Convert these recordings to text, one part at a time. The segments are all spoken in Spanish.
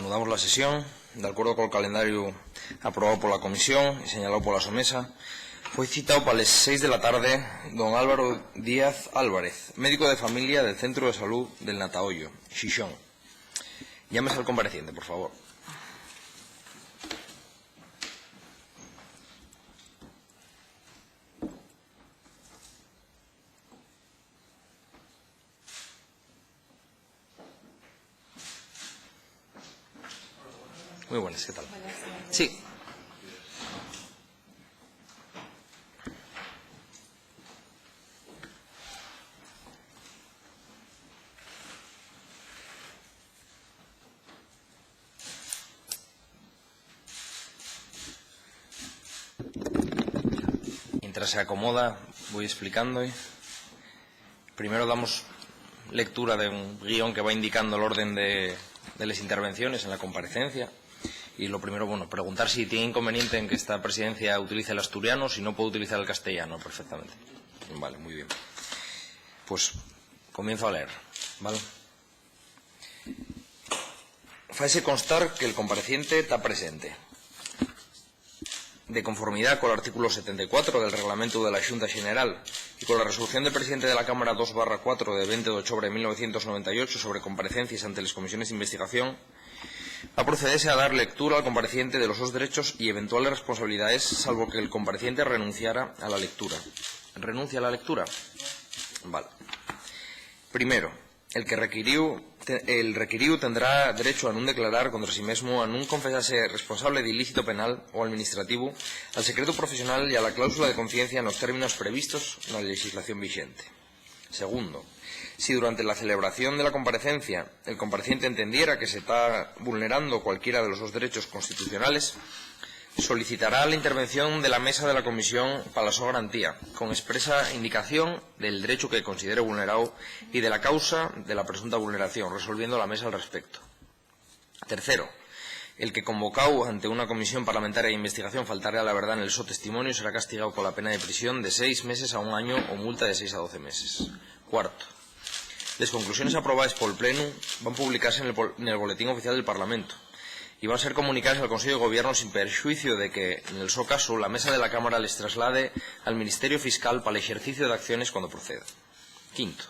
Anudamos la sesión. De acuerdo con el calendario aprobado por la comisión y señalado por la somesa, fue citado para las 6 de la tarde don Álvaro Díaz Álvarez, médico de familia del Centro de Salud del Natahoyo, Xixón. Llámese al compareciente, por favor. Muy buenas, ¿qué tal? Sí. Mientras se acomoda, voy explicando. Primero damos lectura de un guión que va indicando el orden de las intervenciones en la comparecencia. Y lo primero, preguntar si tiene inconveniente en que esta presidencia utilice el asturiano, si no puede utilizar el castellano perfectamente. Vale, muy bien. Pues comienzo a leer, ¿vale? Faise constar que el compareciente está presente. De conformidad con el artículo 74 del Reglamento de la Xunta General y con la resolución del presidente de la Cámara 2/4 de 20 de octubre de 1998 sobre comparecencias ante las comisiones de investigación, va a procederse a dar lectura al compareciente de los dos derechos y eventuales responsabilidades, salvo que el compareciente renunciara a la lectura. ¿Renuncia a la lectura? Vale. Primero, el requiriu tendrá derecho a non declarar contra sí mesmo, a non confesarse responsable de ilícito penal o administrativo, al secreto profesional e a la cláusula de conciencia nos términos previstos na legislación vixente. Segundo, si durante la celebración de la comparecencia el compareciente entendiera que se está vulnerando cualquiera de los dos derechos constitucionales, solicitará la intervención de la mesa de la comisión para la su garantía, con expresa indicación del derecho que considere vulnerado y de la causa de la presunta vulneración, resolviendo la mesa al respecto. Tercero, el que convocado ante una comisión parlamentaria de investigación faltare a la verdad en el testimonio será castigado con la pena de prisión de 6 meses a 1 año o multa de 6 a 12 meses. Cuarto, las conclusiones aprobadas por el Pleno van a publicarse en el Boletín Oficial del Parlamento y van a ser comunicadas al Consejo de Gobierno sin perjuicio de que, en el su caso, la mesa de la Cámara les traslade al Ministerio Fiscal para el ejercicio de acciones cuando proceda. Quinto,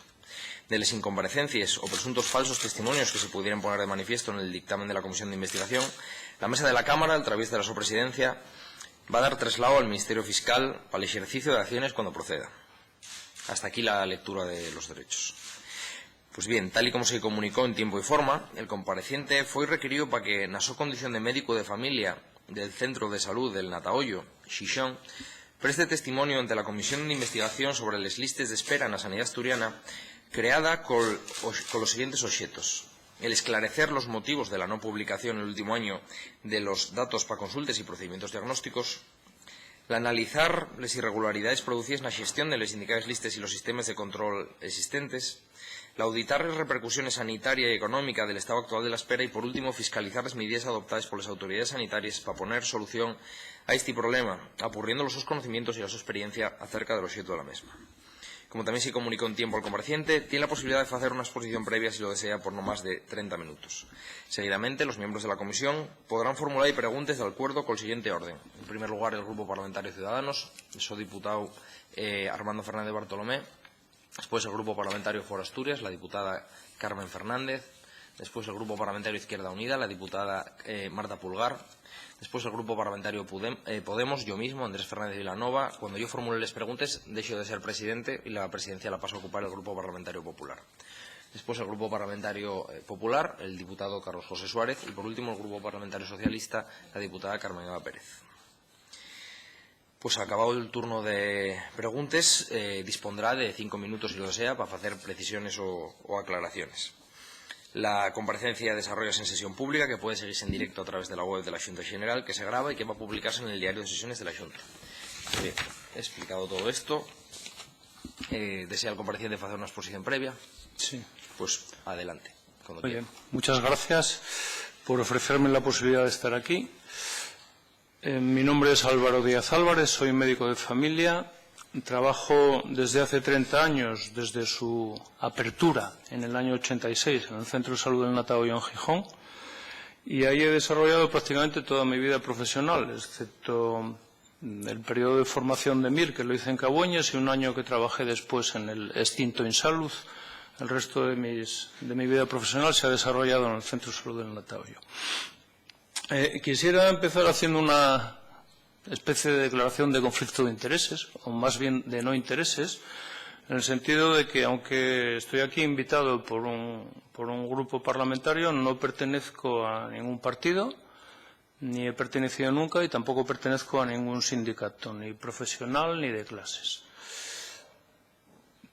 de las incomparecencias o presuntos falsos testimonios que se pudieran poner de manifiesto en el dictamen de la Comisión de Investigación, la mesa de la Cámara, a través de la su presidencia, va a dar traslado al Ministerio Fiscal para el ejercicio de acciones cuando proceda. Hasta aquí la lectura de los derechos. Pues bien, tal y como se comunicó en tiempo y forma, el compareciente fue requerido para que, en su condición de médico de familia del Centro de Salud del Natahoyo, Xixón, preste testimonio ante la Comisión de Investigación sobre las listas de espera en la sanidad asturiana, creada con los siguientes objetos: el esclarecer los motivos de la no publicación en el último año de los datos para consultas y procedimientos diagnósticos, el analizar las irregularidades producidas en la gestión de las indicadas listas y los sistemas de control existentes, el auditar las repercusiones sanitarias y económicas del estado actual de la espera y, por último, fiscalizar las medidas adoptadas por las autoridades sanitarias para poner solución a este problema, apurriendo los sus conocimientos y la su experiencia acerca del objeto de la misma. Como también se comunicó en tiempo al compareciente, tiene la posibilidad de hacer una exposición previa, si lo desea, por no más de 30 minutos. Seguidamente, los miembros de la comisión podrán formular preguntas de acuerdo con el siguiente orden. En primer lugar, el Grupo Parlamentario Ciudadanos, su diputado Armando Fernández Bartolomé. Después el Grupo Parlamentario Foro Asturias, la diputada Carmen Fernández. Después el Grupo Parlamentario Izquierda Unida, la diputada Marta Pulgar. Después el Grupo Parlamentario Podemos, yo mismo, Andrés Fernández Vilanova. Cuando yo formule las preguntas, dejo de ser presidente y la presidencia la paso a ocupar el Grupo Parlamentario Popular. Después el Grupo Parlamentario Popular, el diputado Carlos José Suárez. Y por último el Grupo Parlamentario Socialista, la diputada Carmen Eva Pérez. Pues acabado el turno de preguntas, dispondrá de 5 minutos, si lo desea, para hacer precisiones o aclaraciones. La comparecencia desarrolla en sesión pública, que puede seguirse en directo a través de la web de la Xunta General, que se graba y que va a publicarse en el diario de sesiones de la Xunta. Bien, he explicado todo esto. ¿Desea el compareciente hacer una exposición previa? Sí. Pues adelante. Muy bien. Muchas gracias por ofrecerme la posibilidad de estar aquí. Mi nombre es Álvaro Díaz Álvarez, soy médico de familia. Trabajo desde hace 30 años, desde su apertura en el año 86, en el Centro de Salud del Natahoyo en Gijón. y ahí he desarrollado prácticamente toda mi vida profesional, excepto el periodo de formación de MIR, que lo hice en Cabueñes, y un año que trabajé después en el extinto Insalud. El resto de mi vida profesional se ha desarrollado en el Centro de Salud del Nataurio. Quisiera empezar haciendo una especie de declaración de conflicto de intereses, o más bien de no intereses, en el sentido de que, aunque estoy aquí invitado por un grupo parlamentario, no pertenezco a ningún partido, ni he pertenecido nunca y tampoco pertenezco a ningún sindicato, ni profesional ni de clases.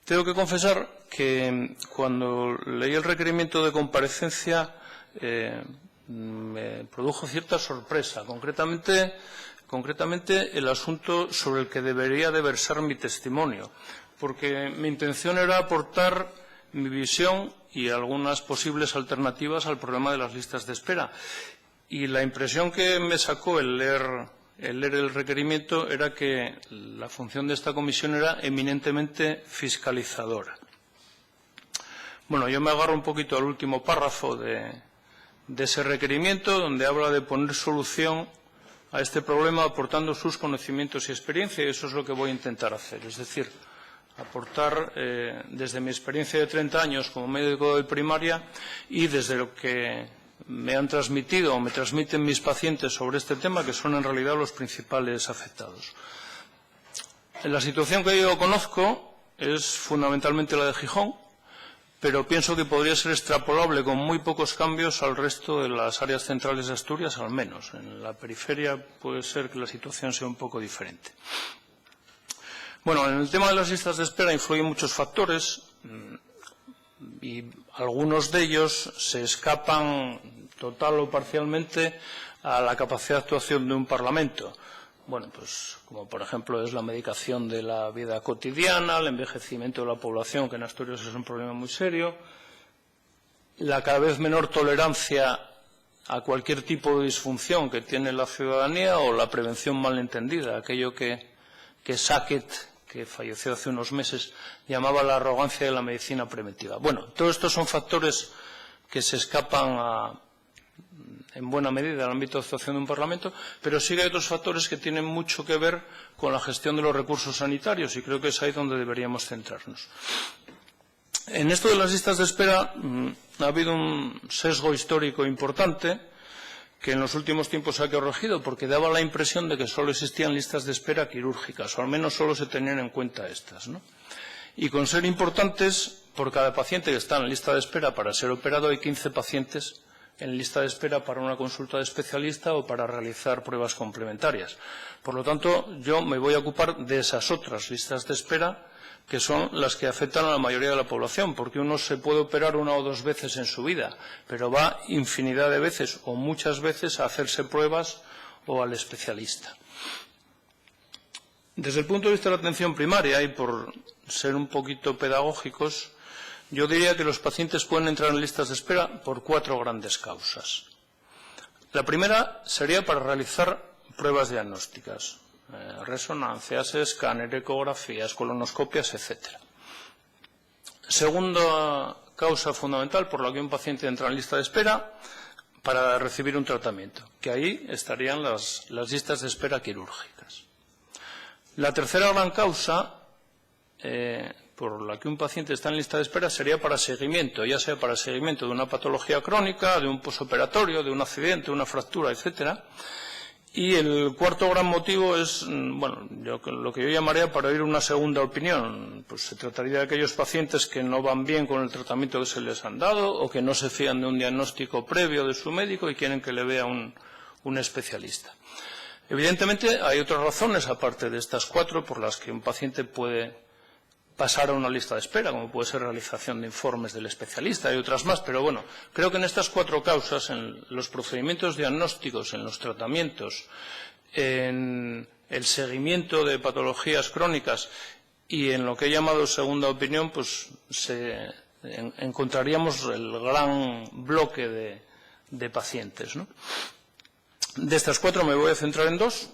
Tengo que confesar que cuando leí el requerimiento de comparecencia me produjo cierta sorpresa, concretamente el asunto sobre el que debería de versar mi testimonio, porque mi intención era aportar mi visión y algunas posibles alternativas al problema de las listas de espera. Y la impresión que me sacó el leer el requerimiento era que la función de esta comisión era eminentemente fiscalizadora. Bueno, yo me agarro un poquito al último párrafo de ese requerimiento, donde habla de poner solución a este problema aportando sus conocimientos y experiencia, y eso es lo que voy a intentar hacer. Es decir, aportar desde mi experiencia de 30 años como médico de primaria y desde lo que me han transmitido o me transmiten mis pacientes sobre este tema, que son en realidad los principales afectados. La situación que yo conozco es fundamentalmente la de Gijón, pero pienso que podría ser extrapolable con muy pocos cambios al resto de las áreas centrales de Asturias, al menos. En la periferia puede ser que la situación sea un poco diferente. Bueno, en el tema de las listas de espera influyen muchos factores y algunos de ellos se escapan total o parcialmente a la capacidad de actuación de un Parlamento. Bueno, pues como por ejemplo es la medicación de la vida cotidiana, el envejecimiento de la población, que en Asturias es un problema muy serio, la cada vez menor tolerancia a cualquier tipo de disfunción que tiene la ciudadanía o la prevención malentendida, aquello que Sackett, que falleció hace unos meses, llamaba la arrogancia de la medicina preventiva. Bueno, todos estos son factores que se escapan en buena medida al ámbito de actuación de un Parlamento, pero sí que hay otros factores que tienen mucho que ver con la gestión de los recursos sanitarios, y creo que es ahí donde deberíamos centrarnos. En esto de las listas de espera ha habido un sesgo histórico importante que en los últimos tiempos se ha corregido, porque daba la impresión de que solo existían listas de espera quirúrgicas, o al menos solo se tenían en cuenta estas, ¿no? Y con ser importantes, por cada paciente que está en lista de espera para ser operado, hay 15 pacientes en lista de espera para una consulta de especialista o para realizar pruebas complementarias. Por lo tanto, yo me voy a ocupar de esas otras listas de espera, que son las que afectan a la mayoría de la población, porque uno se puede operar una o dos veces en su vida, pero va infinidad de veces o muchas veces a hacerse pruebas o al especialista. Desde el punto de vista de la atención primaria, y por ser un poquito pedagógicos, yo diría que los pacientes pueden entrar en listas de espera por 4 grandes causas. La primera sería para realizar pruebas diagnósticas, resonancias, escáner, ecografías, colonoscopias, etc. Segunda causa fundamental por la que un paciente entra en lista de espera, para recibir un tratamiento, que ahí estarían las listas de espera quirúrgicas. La tercera gran causa por la que un paciente está en lista de espera sería para seguimiento, ya sea para seguimiento de una patología crónica, de un posoperatorio, de un accidente, una fractura, etcétera. Y el cuarto gran motivo es, bueno, lo que yo llamaría para oír una segunda opinión. Pues se trataría de aquellos pacientes que no van bien con el tratamiento que se les han dado o que no se fían de un diagnóstico previo de su médico y quieren que le vea un especialista. Evidentemente hay otras razones, aparte de estas 4, por las que un paciente puede pasar a una lista de espera, como puede ser realización de informes del especialista, hay otras más, pero bueno, creo que en estas 4 causas, en los procedimientos diagnósticos, en los tratamientos, en el seguimiento de patologías crónicas y en lo que he llamado segunda opinión, pues encontraríamos el gran bloque de pacientes, ¿no? De estas 4 me voy a centrar en 2.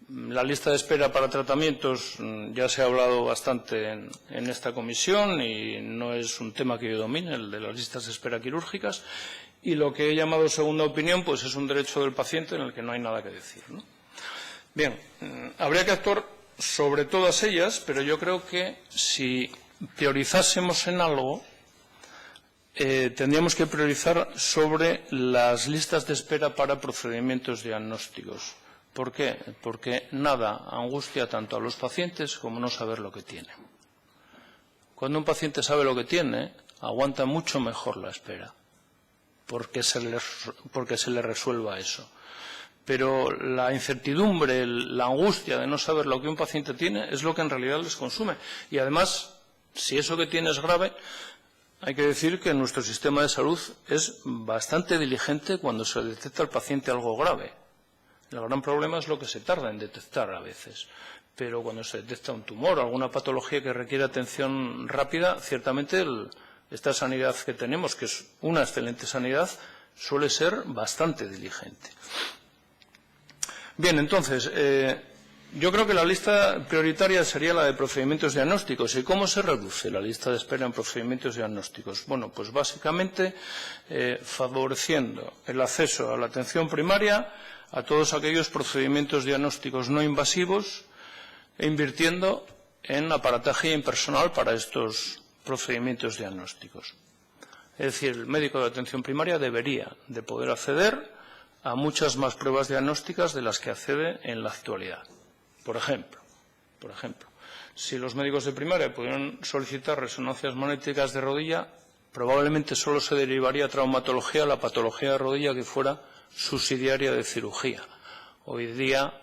La lista de espera para tratamientos ya se ha hablado bastante en esta comisión y no es un tema que yo domine, el de las listas de espera quirúrgicas. Y lo que he llamado segunda opinión, pues es un derecho del paciente en el que no hay nada que decir, ¿no? Bien, habría que actuar sobre todas ellas, pero yo creo que si priorizásemos en algo, tendríamos que priorizar sobre las listas de espera para procedimientos diagnósticos. ¿Por qué? Porque nada angustia tanto a los pacientes como no saber lo que tienen. Cuando un paciente sabe lo que tiene, aguanta mucho mejor la espera, porque se le resuelva eso. Pero la incertidumbre, la angustia de no saber lo que un paciente tiene es lo que en realidad les consume. Y además, si eso que tiene es grave, hay que decir que nuestro sistema de salud es bastante diligente cuando se detecta al paciente algo grave. El gran problema es lo que se tarda en detectar a veces. Pero cuando se detecta un tumor o alguna patología que requiere atención rápida, ciertamente esta sanidad que tenemos, que es una excelente sanidad, suele ser bastante diligente. Bien, entonces, yo creo que la lista prioritaria sería la de procedimientos diagnósticos. ¿Y cómo se reduce la lista de espera en procedimientos diagnósticos? Bueno, pues básicamente favoreciendo el acceso a la atención primaria a todos aquellos procedimientos diagnósticos no invasivos e invirtiendo en aparataje y en personal para estos procedimientos diagnósticos. Es decir, el médico de atención primaria debería de poder acceder a muchas más pruebas diagnósticas de las que accede en la actualidad. Por ejemplo, si los médicos de primaria pudieran solicitar resonancias magnéticas de rodilla, probablemente solo se derivaría traumatología a la patología de rodilla que fuera subsidiaria de cirugía. Hoy día,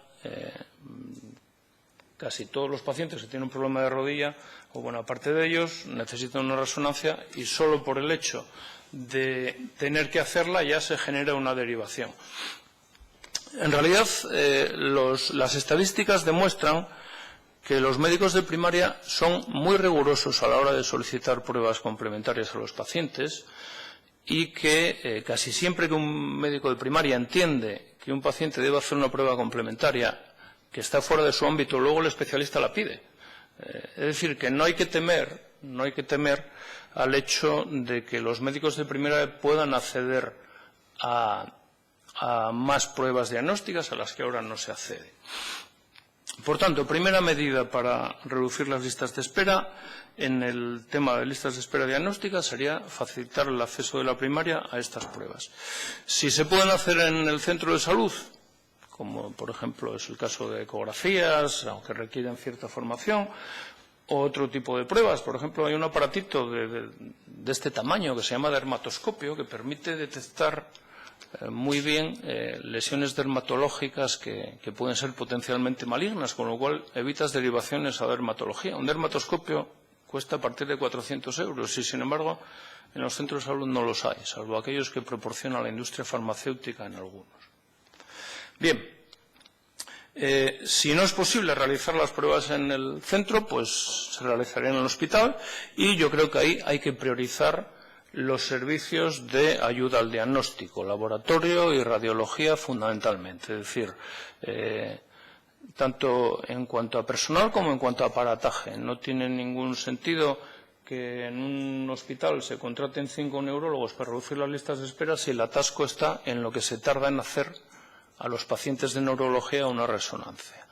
casi todos los pacientes que tienen un problema de rodilla, o buena parte de ellos, necesitan una resonancia y solo por el hecho de tener que hacerla ya se genera una derivación. En realidad, las estadísticas demuestran que los médicos de primaria son muy rigurosos a la hora de solicitar pruebas complementarias a los pacientes y que casi siempre que un médico de primaria entiende que un paciente debe hacer una prueba complementaria que está fuera de su ámbito, luego el especialista la pide. Es decir, que no hay que temer al hecho de que los médicos de primaria puedan acceder a más pruebas diagnósticas a las que ahora no se accede. Por tanto, primera medida para reducir las listas de espera en el tema de listas de espera diagnósticas sería facilitar el acceso de la primaria a estas pruebas. Si se pueden hacer en el centro de salud, como por ejemplo es el caso de ecografías, aunque requieren cierta formación, o otro tipo de pruebas. Por ejemplo, hay un aparatito de este tamaño que se llama dermatoscopio que permite detectar muy bien lesiones dermatológicas que pueden ser potencialmente malignas, con lo cual evitas derivaciones a dermatología. Un dermatoscopio cuesta a partir de 400 euros y, sin embargo, en los centros de salud no los hay, salvo aquellos que proporciona la industria farmacéutica en algunos. Bien, si no es posible realizar las pruebas en el centro, pues se realizarían en el hospital y yo creo que ahí hay que priorizar los servicios de ayuda al diagnóstico, laboratorio y radiología fundamentalmente. Es decir, tanto en cuanto a personal como en cuanto a aparataje. No tiene ningún sentido que en un hospital se contraten 5 neurólogos para reducir las listas de espera si el atasco está en lo que se tarda en hacer a los pacientes de neurología una resonancia.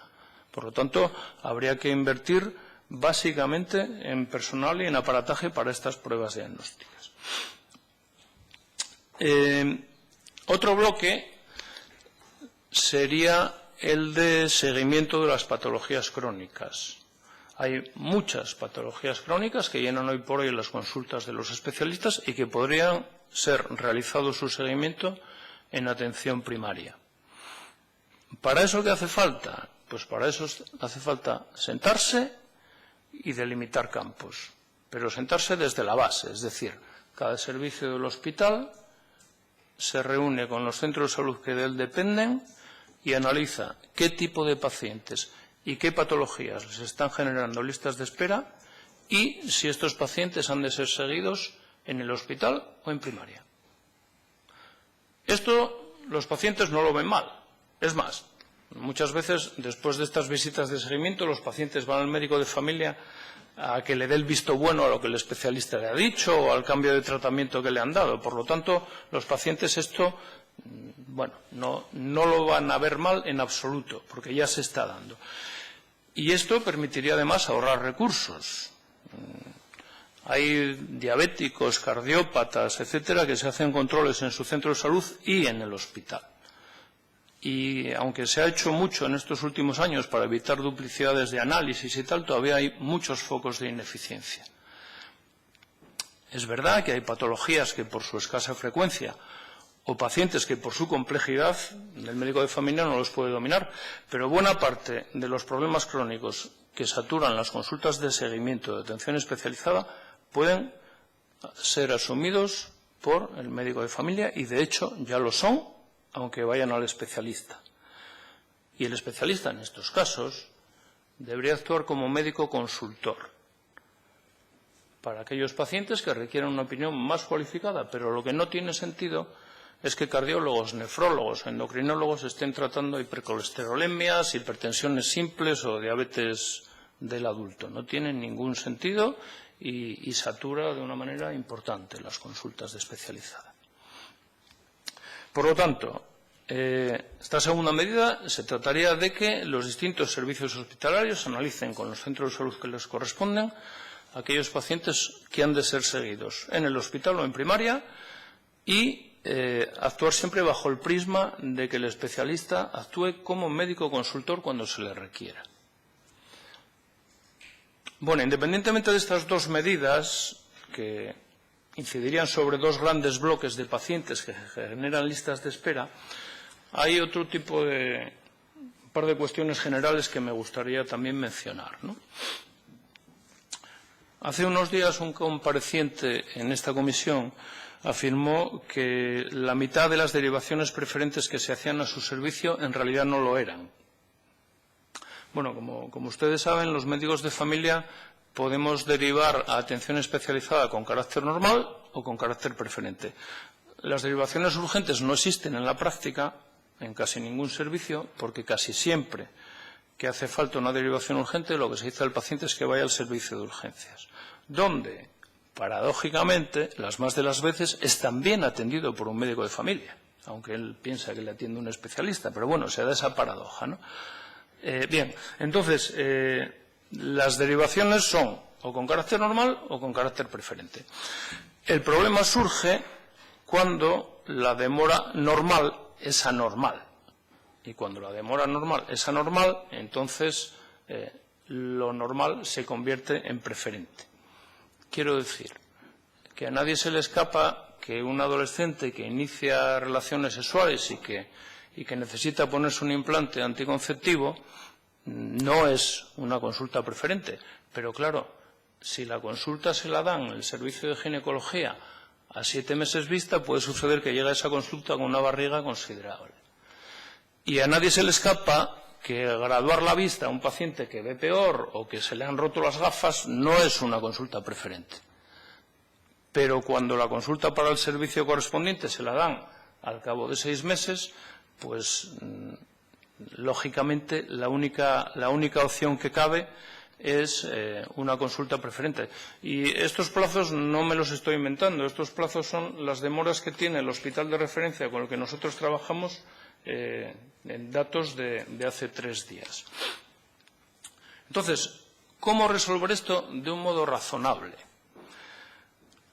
Por lo tanto, habría que invertir básicamente en personal y en aparataje para estas pruebas diagnósticas. Otro bloque sería el de seguimiento de las patologías crónicas. Hay muchas patologías crónicas que llenan hoy por hoy las consultas de los especialistas y que podrían ser realizado su seguimiento en atención primaria. ¿Para eso qué hace falta? Pues para eso hace falta sentarse y delimitar campos, pero sentarse desde la base, es decir, cada servicio del hospital se reúne con los centros de salud que de él dependen y analiza qué tipo de pacientes y qué patologías les están generando listas de espera y si estos pacientes han de ser seguidos en el hospital o en primaria. Esto los pacientes no lo ven mal. Es más, muchas veces después de estas visitas de seguimiento los pacientes van al médico de familia a que le dé el visto bueno a lo que el especialista le ha dicho o al cambio de tratamiento que le han dado. Por lo tanto, los pacientes esto, bueno, no lo van a ver mal en absoluto, porque ya se está dando. Y esto permitiría además ahorrar recursos. Hay diabéticos, cardiópatas, etcétera, que se hacen controles en su centro de salud y en el hospital. Y aunque se ha hecho mucho en estos últimos años para evitar duplicidades de análisis y tal, todavía hay muchos focos de ineficiencia. Es verdad que hay patologías que por su escasa frecuencia o pacientes que por su complejidad el médico de familia no los puede dominar, pero buena parte de los problemas crónicos que saturan las consultas de seguimiento de atención especializada pueden ser asumidos por el médico de familia y, de hecho, ya lo son, aunque vayan al especialista. Y el especialista, en estos casos, debería actuar como médico consultor para aquellos pacientes que requieran una opinión más cualificada, pero lo que no tiene sentido es que cardiólogos, nefrólogos, endocrinólogos estén tratando hipercolesterolemias, hipertensiones simples o diabetes del adulto. No tiene ningún sentido y satura de una manera importante las consultas de especializada. Por lo tanto, esta segunda medida se trataría de que los distintos servicios hospitalarios analicen con los centros de salud que les corresponden aquellos pacientes que han de ser seguidos en el hospital o en primaria y actuar siempre bajo el prisma de que el especialista actúe como médico consultor cuando se le requiera. Bueno, independientemente de estas dos medidas que incidirían sobre dos grandes bloques de pacientes que generan listas de espera, hay otro tipo de un par de cuestiones generales que me gustaría también mencionar, ¿no? Hace unos días un compareciente en esta comisión afirmó que la mitad de las derivaciones preferentes que se hacían a su servicio en realidad no lo eran. Bueno, como ustedes saben, los médicos de familia podemos derivar a atención especializada con carácter normal o con carácter preferente. Las derivaciones urgentes no existen en la práctica, en casi ningún servicio, porque casi siempre que hace falta una derivación urgente, lo que se dice al paciente es que vaya al servicio de urgencias, donde, paradójicamente, las más de las veces es también atendido por un médico de familia, aunque él piensa que le atiende un especialista, pero bueno, se da esa paradoja, ¿no? Bien, entonces, las derivaciones son o con carácter normal o con carácter preferente. El problema surge cuando la demora normal es anormal. Y cuando la demora normal es anormal, entonces lo normal se convierte en preferente. Quiero decir que a nadie se le escapa que un adolescente que inicia relaciones sexuales y que necesita ponerse un implante anticonceptivo no es una consulta preferente. Pero claro, si la consulta se la dan en el servicio de ginecología a 7 meses vista, puede suceder que llegue a esa consulta con una barriga considerable. Y a nadie se le escapa que graduar la vista a un paciente que ve peor o que se le han roto las gafas no es una consulta preferente. Pero cuando la consulta para el servicio correspondiente se la dan al cabo de 6 meses, pues lógicamente la única opción que cabe es una consulta preferente. Y estos plazos no me los estoy inventando. Estos plazos son las demoras que tiene el hospital de referencia con el que nosotros trabajamos en datos de hace 3 días. Entonces, ¿cómo resolver esto de un modo razonable?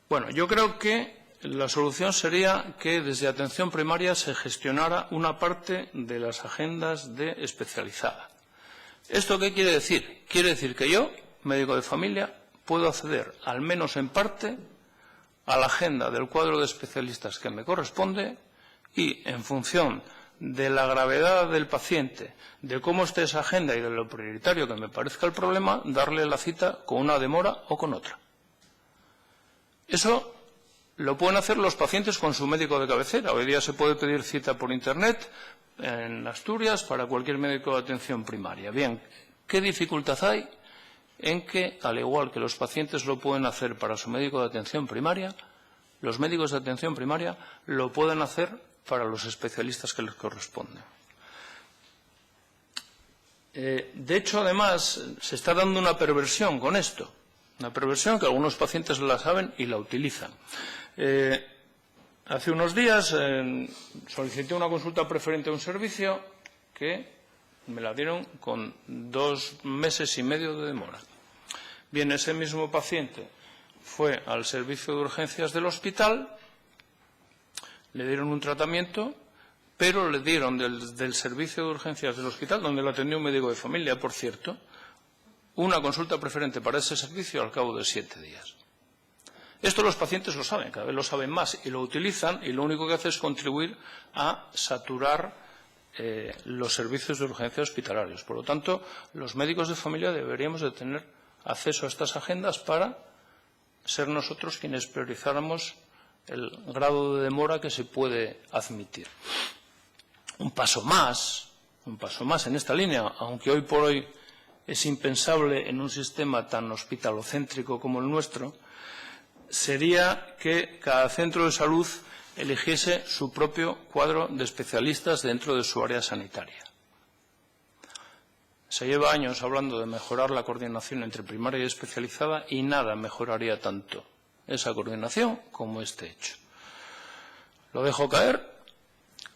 Bueno, yo creo que la solución sería que desde atención primaria se gestionara una parte de las agendas de especializada. ¿Esto qué quiere decir? Quiere decir que yo, médico de familia, puedo acceder, al menos en parte, a la agenda del cuadro de especialistas que me corresponde y, en función de la gravedad del paciente, de cómo esté esa agenda y de lo prioritario que me parezca el problema, darle la cita con una demora o con otra. Eso lo pueden hacer los pacientes con su médico de cabecera. Hoy día se puede pedir cita por Internet en Asturias para cualquier médico de atención primaria. Bien, ¿qué dificultad hay en que, al igual que los pacientes lo pueden hacer para su médico de atención primaria, los médicos de atención primaria lo pueden hacer para los especialistas que les corresponden? De hecho, además, se está dando una perversión con esto. Una perversión que algunos pacientes la saben y la utilizan. Hace unos días solicité una consulta preferente a un servicio que me la dieron con 2 meses y medio de demora. Bien, ese mismo paciente fue al servicio de urgencias del hospital, le dieron un tratamiento, pero le dieron del servicio de urgencias del hospital, donde lo atendió un médico de familia, por cierto, una consulta preferente para ese servicio al cabo de 7 días. Esto los pacientes lo saben, cada vez lo saben más y lo utilizan, y lo único que hace es contribuir a saturar los servicios de urgencia hospitalarios. Por lo tanto, los médicos de familia deberíamos de tener acceso a estas agendas para ser nosotros quienes priorizáramos el grado de demora que se puede admitir. Un paso más en esta línea, aunque hoy por hoy es impensable en un sistema tan hospitalocéntrico como el nuestro, sería que cada centro de salud eligiese su propio cuadro de especialistas dentro de su área sanitaria. Se lleva años hablando de mejorar la coordinación entre primaria y especializada y nada mejoraría tanto esa coordinación como este hecho. Lo dejo caer,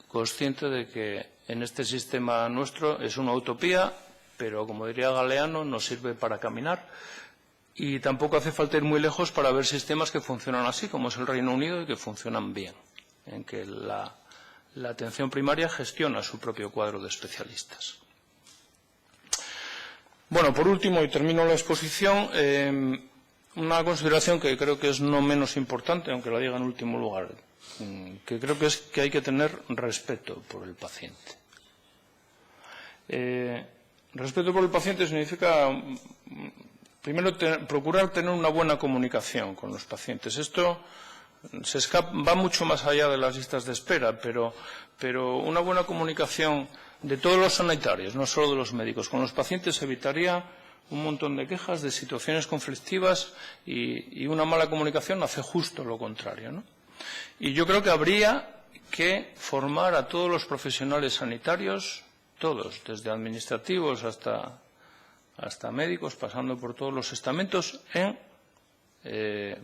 consciente de que en este sistema nuestro es una utopía, pero como diría Galeano, nos sirve para caminar. Y tampoco hace falta ir muy lejos para ver sistemas que funcionan así, como es el Reino Unido, y que funcionan bien, en que la atención primaria gestiona su propio cuadro de especialistas. Bueno, por último, y termino la exposición, una consideración que creo que es no menos importante, aunque la diga en último lugar, que creo que es que hay que tener respeto por el paciente. Respeto por el paciente significa, primero, procurar tener una buena comunicación con los pacientes. Esto va mucho más allá de las listas de espera, pero una buena comunicación de todos los sanitarios, no solo de los médicos, con los pacientes evitaría un montón de quejas, de situaciones conflictivas, y una mala comunicación hace justo lo contrario, ¿no? Y yo creo que habría que formar a todos los profesionales sanitarios, todos, desde administrativos hasta médicos, pasando por todos los estamentos, en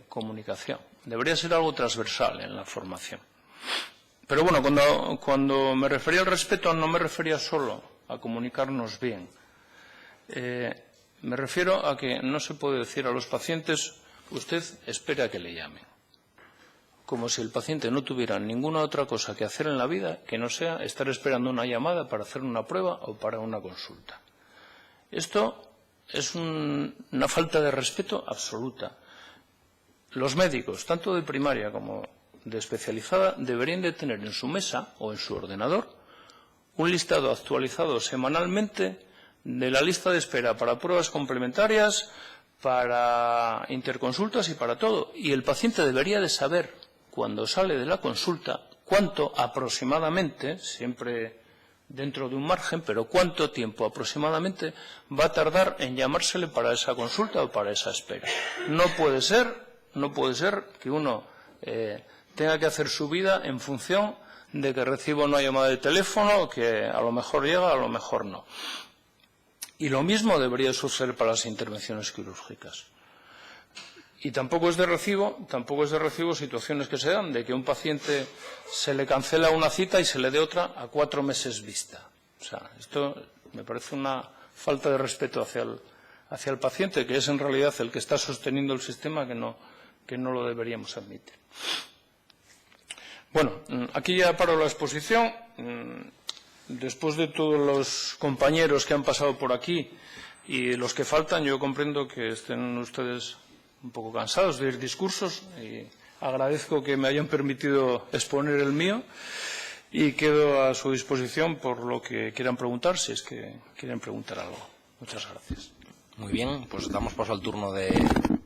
comunicación. Debería ser algo transversal en la formación. Pero bueno, cuando me refería al respeto, no me refería solo a comunicarnos bien. Me refiero a que no se puede decir a los pacientes, usted espera a que le llamen. Como si el paciente no tuviera ninguna otra cosa que hacer en la vida que no sea estar esperando una llamada para hacer una prueba o para una consulta. Esto es una falta de respeto absoluta. Los médicos, tanto de primaria como de especializada, deberían de tener en su mesa o en su ordenador un listado actualizado semanalmente de la lista de espera para pruebas complementarias, para interconsultas y para todo. Y el paciente debería de saber, cuando sale de la consulta, cuánto aproximadamente, siempre dentro de un margen, pero cuánto tiempo aproximadamente va a tardar en llamársele para esa consulta o para esa espera. No puede ser que uno tenga que hacer su vida en función de que reciba una llamada de teléfono que a lo mejor llega, a lo mejor no. Y lo mismo debería suceder para las intervenciones quirúrgicas. Y tampoco es de recibo situaciones que se dan de que a un paciente se le cancela una cita y se le dé otra a 4 meses vista. O sea, esto me parece una falta de respeto hacia el paciente, que es en realidad el que está sosteniendo el sistema, que no lo deberíamos admitir. Bueno, aquí ya paro la exposición. Después de todos los compañeros que han pasado por aquí y los que faltan, yo comprendo que estén ustedes un poco cansados de oír discursos y agradezco que me hayan permitido exponer el mío y quedo a su disposición por lo que quieran preguntar, si es que quieren preguntar algo. Muchas gracias. Muy bien, pues damos paso al turno de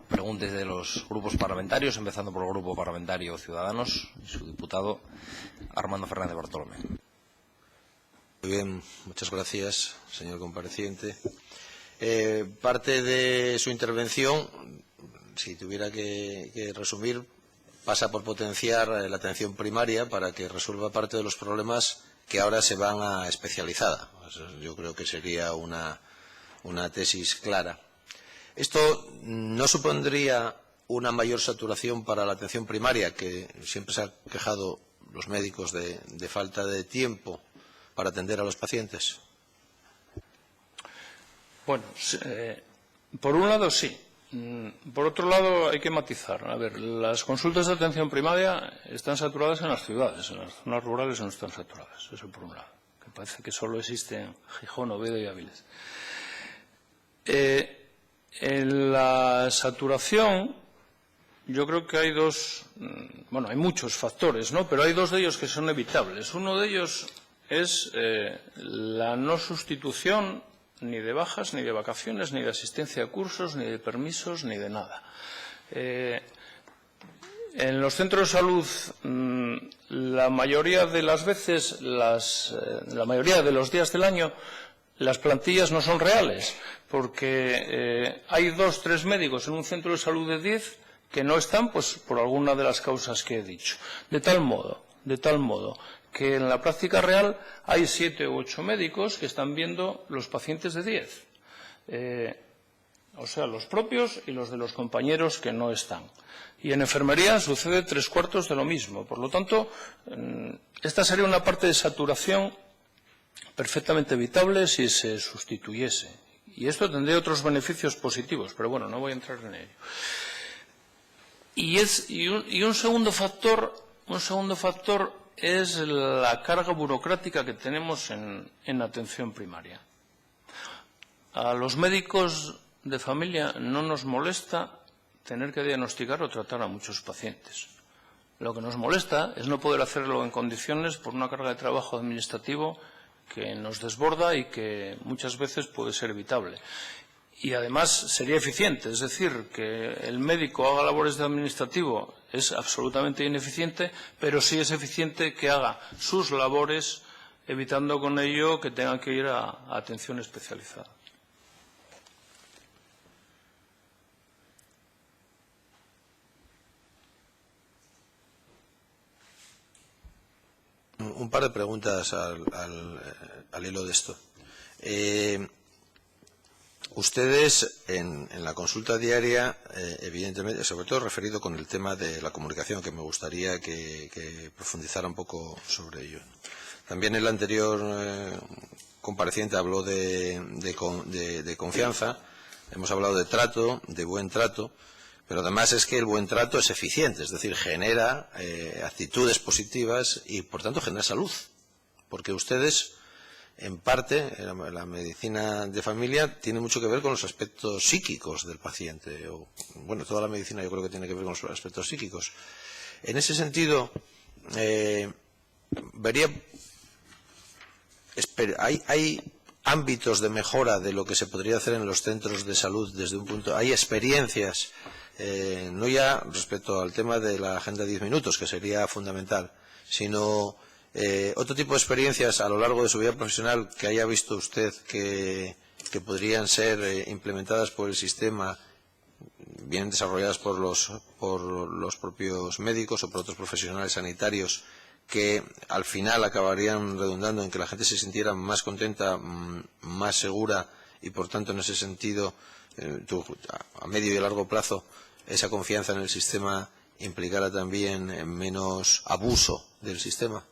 preguntas de los grupos parlamentarios, empezando por el Grupo Parlamentario Ciudadanos y su diputado Armando Fernández Bartolomé. Muy bien, muchas gracias, señor compareciente. Parte de su intervención, si tuviera que resumir, pasa por potenciar la atención primaria para que resuelva parte de los problemas que ahora se van a especializada. Yo creo que sería una tesis clara. ¿Esto no supondría una mayor saturación para la atención primaria, que siempre se han quejado los médicos de falta de tiempo para atender a los pacientes? Bueno, por un lado sí. Por otro lado hay que matizar. A ver, las consultas de atención primaria están saturadas en las ciudades, en las zonas rurales no están saturadas. Eso por un lado, que parece que solo existen Gijón, Oviedo y Áviles. En la saturación, yo creo que hay hay muchos factores, ¿no? Pero hay dos de ellos que son evitables. Uno de ellos es la no sustitución ni de bajas, ni de vacaciones, ni de asistencia a cursos, ni de permisos, ni de nada. En los centros de salud, la mayoría de las veces, la mayoría de los días del año, las plantillas no son reales, porque hay 2 o 3 médicos en un centro de salud de 10 que no están, pues, por alguna de las causas que he dicho. De tal modo que en la práctica real hay 7 u 8 médicos que están viendo los pacientes de 10. O sea, los propios y los de los compañeros que no están. Y en enfermería sucede 3/4 de lo mismo. Por lo tanto, esta sería una parte de saturación perfectamente evitable si se sustituyese. Y esto tendría otros beneficios positivos, pero bueno, no voy a entrar en ello. Y un segundo factor es la carga burocrática que tenemos en atención primaria. A los médicos de familia no nos molesta tener que diagnosticar o tratar a muchos pacientes. Lo que nos molesta es no poder hacerlo en condiciones por una carga de trabajo administrativo que nos desborda y que muchas veces puede ser evitable. Y además sería eficiente, es decir, que el médico haga labores de administrativo es absolutamente ineficiente, pero sí es eficiente que haga sus labores, evitando con ello que tengan que ir a atención especializada. Un par de preguntas al hilo de esto. Ustedes, en la consulta diaria, evidentemente, sobre todo referido con el tema de la comunicación, que me gustaría que profundizara un poco sobre ello. También el anterior compareciente habló de confianza, hemos hablado de trato, de buen trato, pero además es que el buen trato es eficiente, es decir, genera actitudes positivas y, por tanto, genera salud. Porque ustedes, en parte, la medicina de familia tiene mucho que ver con los aspectos psíquicos del paciente. Bueno, toda la medicina yo creo que tiene que ver con los aspectos psíquicos. En ese sentido, hay ámbitos de mejora de lo que se podría hacer en los centros de salud desde un punto. Hay experiencias, no ya respecto al tema de la agenda de 10 minutos, que sería fundamental, sino otro tipo de experiencias a lo largo de su vida profesional que haya visto usted que podrían ser implementadas por el sistema, bien desarrolladas por los propios médicos o por otros profesionales sanitarios, que al final acabarían redundando en que la gente se sintiera más contenta, más segura y, por tanto, en ese sentido, a medio y a largo plazo, esa confianza en el sistema implicara también menos abuso del sistema.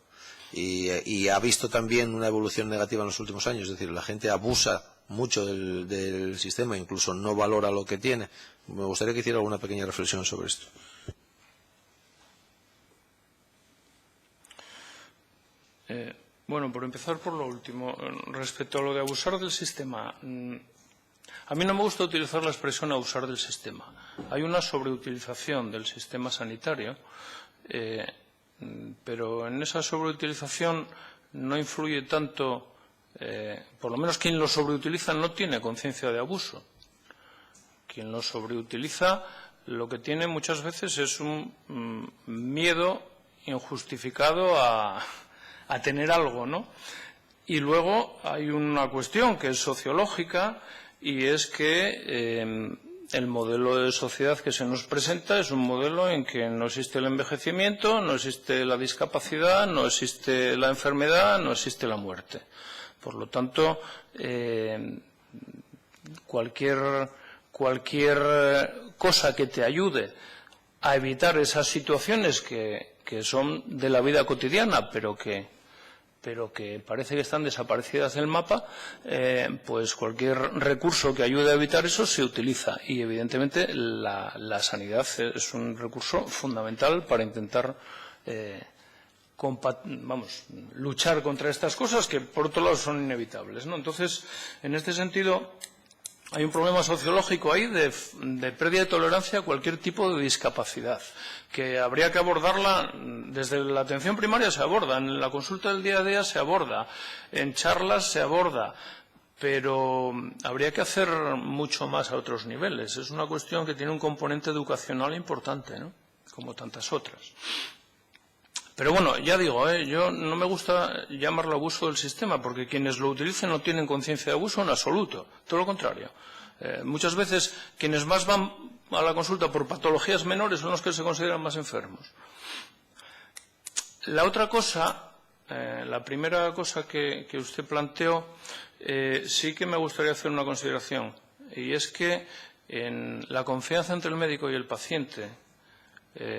Y ha visto también una evolución negativa en los últimos años, es decir, la gente abusa mucho del sistema, incluso no valora lo que tiene. Me gustaría que hiciera alguna pequeña reflexión sobre esto. Bueno, por empezar por lo último, respecto a lo de abusar del sistema, a mí no me gusta utilizar la expresión abusar del sistema. Hay una sobreutilización del sistema sanitario, pero en esa sobreutilización no influye tanto, por lo menos quien lo sobreutiliza no tiene conciencia de abuso. Quien lo sobreutiliza lo que tiene muchas veces es un miedo injustificado a tener algo, ¿no? Y luego hay una cuestión que es sociológica y es que el modelo de sociedad que se nos presenta es un modelo en que no existe el envejecimiento, no existe la discapacidad, no existe la enfermedad, no existe la muerte. Por lo tanto, cualquier cualquier cosa que te ayude a evitar esas situaciones que son de la vida cotidiana, pero que parece que están desaparecidas del mapa, pues cualquier recurso que ayude a evitar eso se utiliza. Y, evidentemente, la sanidad es un recurso fundamental para intentar luchar contra estas cosas que, por otro lado, son inevitables, ¿no? Entonces, en este sentido, hay un problema sociológico ahí de pérdida de tolerancia a cualquier tipo de discapacidad, que habría que abordarla desde la atención primaria, se aborda, en la consulta del día a día se aborda, en charlas se aborda, pero habría que hacer mucho más a otros niveles. Es una cuestión que tiene un componente educacional importante, ¿no? Como tantas otras. Pero bueno, ya digo, yo no me gusta llamarlo abuso del sistema, porque quienes lo utilicen no tienen conciencia de abuso en absoluto, todo lo contrario. Muchas veces quienes más van a la consulta por patologías menores son los que se consideran más enfermos. La otra cosa, la primera cosa que usted planteó, sí que me gustaría hacer una consideración, y es que en la confianza entre el médico y el paciente,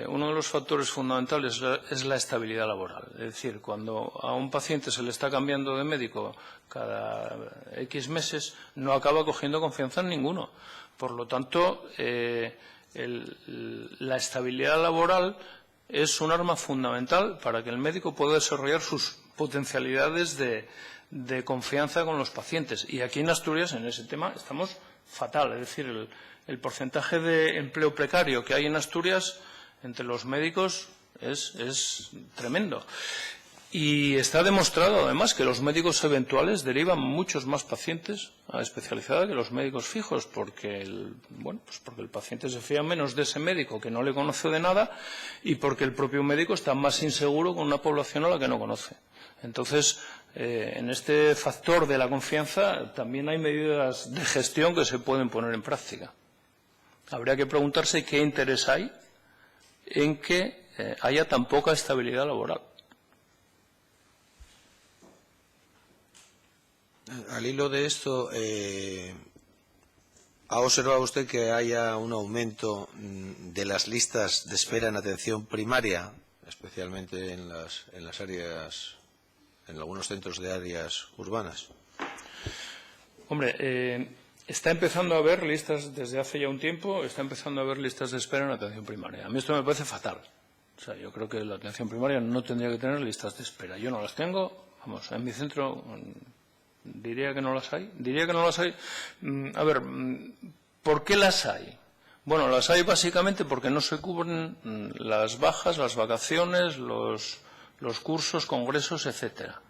uno de los factores fundamentales es la estabilidad laboral. Es decir, cuando a un paciente se le está cambiando de médico cada X meses, no acaba cogiendo confianza en ninguno. Por lo tanto, la estabilidad laboral es un arma fundamental para que el médico pueda desarrollar sus potencialidades de confianza con los pacientes. Y aquí en Asturias, en ese tema, estamos fatal. Es decir, el porcentaje de empleo precario que hay en Asturias entre los médicos es tremendo. Y está demostrado, además, que los médicos eventuales derivan muchos más pacientes a especializada que los médicos fijos, porque porque el paciente se fía menos de ese médico que no le conoce de nada y porque el propio médico está más inseguro con una población a la que no conoce. Entonces, en este factor de la confianza también hay medidas de gestión que se pueden poner en práctica. Habría que preguntarse qué interés hay en que haya tan poca estabilidad laboral. Al hilo de esto, ¿ha observado usted que haya un aumento de las listas de espera en atención primaria, especialmente en las áreas, en algunos centros de áreas urbanas? Hombre, está empezando a haber listas, desde hace ya un tiempo, está empezando a haber listas de espera en atención primaria. A mí esto me parece fatal. O sea, yo creo que la atención primaria no tendría que tener listas de espera. Yo no las tengo. Vamos, en mi centro diría que no las hay. Diría que no las hay. A ver, ¿por qué las hay? Bueno, las hay básicamente porque no se cubren las bajas, las vacaciones, los cursos, congresos, etcétera.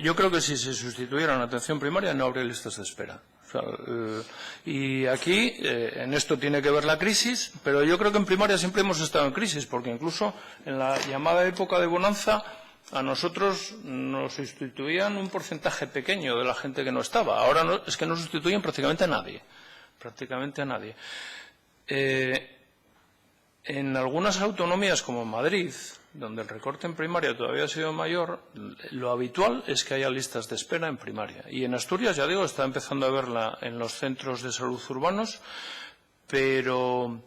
Yo creo que si se sustituyera la atención primaria no habría listas de espera. Y aquí, en esto tiene que ver la crisis, pero yo creo que en primaria siempre hemos estado en crisis, porque incluso en la llamada época de bonanza a nosotros nos sustituían un porcentaje pequeño de la gente que no estaba. Ahora no, es que no sustituyen prácticamente a nadie. Prácticamente a nadie. En algunas autonomías como Madrid, donde el recorte en primaria todavía ha sido mayor, lo habitual es que haya listas de espera en primaria. Y en Asturias, ya digo, está empezando a verla en los centros de salud urbanos, pero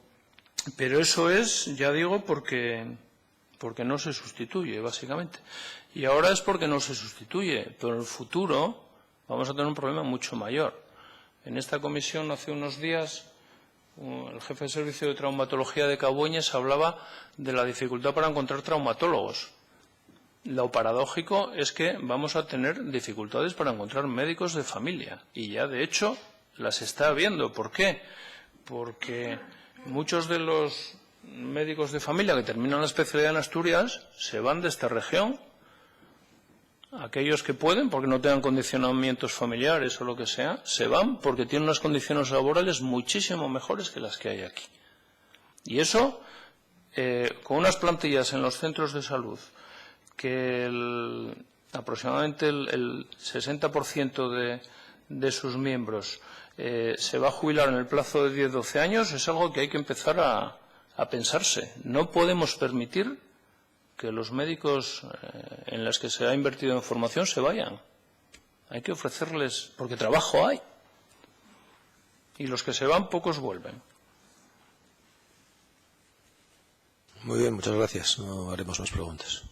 eso es, ya digo, porque no se sustituye, básicamente. Y ahora es porque no se sustituye, pero en el futuro vamos a tener un problema mucho mayor. En esta comisión, hace unos días, el jefe de servicio de traumatología de Cabueñes hablaba de la dificultad para encontrar traumatólogos. Lo paradójico es que vamos a tener dificultades para encontrar médicos de familia. Y ya, de hecho, las está habiendo. ¿Por qué? Porque muchos de los médicos de familia que terminan la especialidad en Asturias se van de esta región. Aquellos que pueden, porque no tengan condicionamientos familiares o lo que sea, se van porque tienen unas condiciones laborales muchísimo mejores que las que hay aquí. Y eso, con unas plantillas en los centros de salud, que aproximadamente el 60% de sus miembros se va a jubilar en el plazo de 10-12 años, es algo que hay que empezar a pensarse. No podemos permitir que los médicos en los que se ha invertido en formación se vayan. Hay que ofrecerles, porque trabajo hay. Y los que se van, pocos vuelven. Muy bien, muchas gracias. No haremos más preguntas.